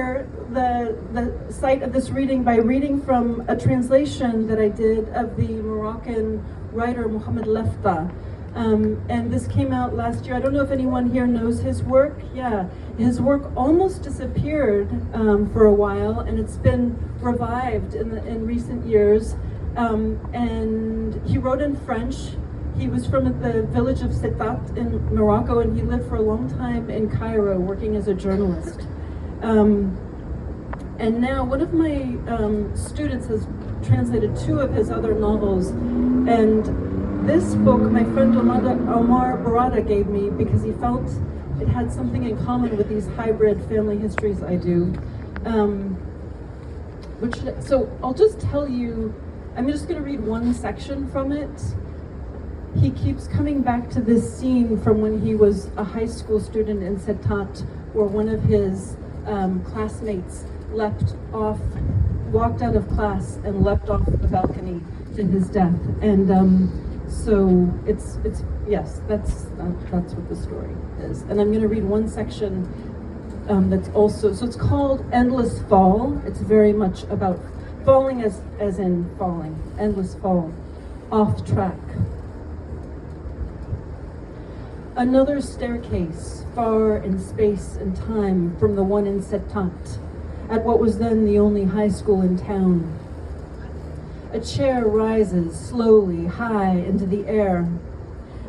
the site of this reading by reading from a translation that I did of the Moroccan writer Mohamed Lefta. And this came out last year. I don't know if anyone here knows his work. Yeah, his work almost disappeared for a while, and it's been revived in recent years. And he wrote in French. He was from the village of Setat in Morocco, and he lived for a long time in Cairo working as a journalist. And now one of my students has translated 2 of his other novels, and this book my friend Omar Barada gave me because he felt it had something in common with these hybrid family histories I do. So I'll just tell you, I'm just going to read one section from it. He keeps coming back to this scene from when he was a high school student in Setat, where one of his classmates walked out of class and leapt off the balcony to his death. And so yes, that's what the story is. And I'm going to read one section that's also, so it's called Endless Fall. It's very much about falling as in falling, endless fall, off track. Another staircase, far in space and time from the one in Setat, at what was then the only high school in town. A chair rises slowly high into the air.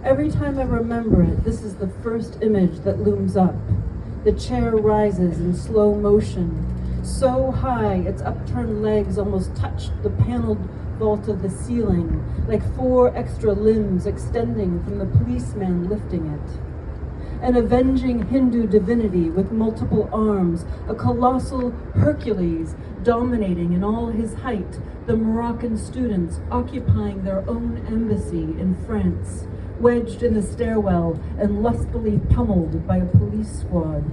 Every time I remember it, this is the first image that looms up. The chair rises in slow motion, so high its upturned legs almost touch the paneled vault of the ceiling, like 4 extra limbs extending from the policeman lifting it. An avenging Hindu divinity with multiple arms, a colossal Hercules dominating in all his height, the Moroccan students occupying their own embassy in France, wedged in the stairwell and lustily pummeled by a police squad.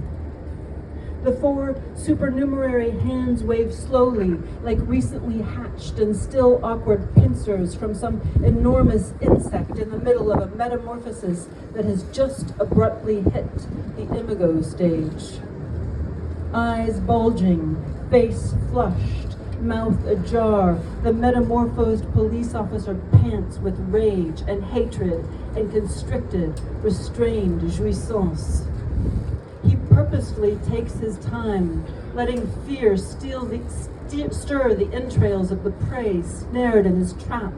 The 4 supernumerary hands wave slowly, like recently hatched and still awkward pincers from some enormous insect in the middle of a metamorphosis that has just abruptly hit the imago stage. Eyes bulging, face flushed, mouth ajar, the metamorphosed police officer pants with rage and hatred and constricted, restrained jouissance. He purposefully takes his time, letting fear stir the entrails of the prey snared in his trap.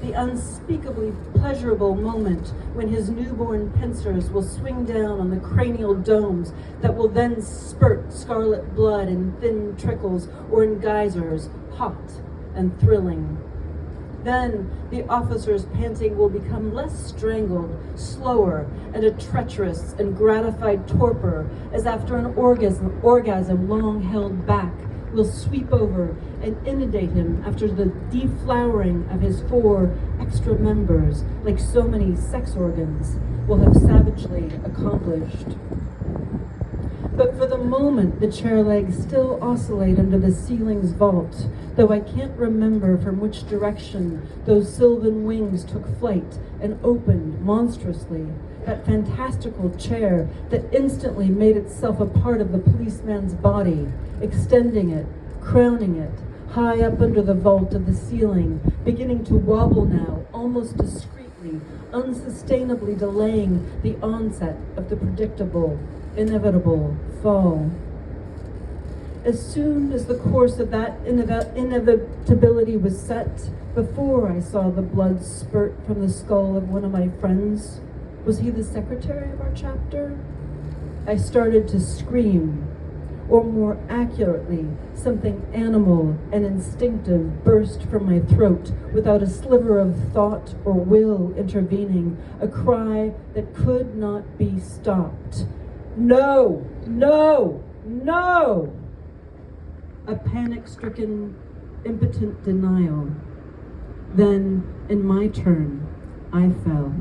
The unspeakably pleasurable moment when his newborn pincers will swing down on the cranial domes that will then spurt scarlet blood in thin trickles or in geysers, hot and thrilling. Then the officer's panting will become less strangled, slower, and a treacherous and gratified torpor, as after an orgasm long held back will sweep over and inundate him after the deflowering of his 4 extra members, like so many sex organs, will have savagely accomplished. But for the moment, the chair legs still oscillate under the ceiling's vault, though I can't remember from which direction those sylvan wings took flight and opened monstrously, that fantastical chair that instantly made itself a part of the policeman's body, extending it, crowning it, high up under the vault of the ceiling, beginning to wobble now, almost discreetly, unsustainably delaying the onset of the predictable, inevitable fall. As soon as the course of that inevitability was set, before I saw the blood spurt from the skull of one of my friends, was he the secretary of our chapter? I started to scream, or more accurately, something animal and instinctive burst from my throat without a sliver of thought or will intervening, a cry that could not be stopped. No, no, no! A panic-stricken, impotent denial. Then, in my turn, I fell.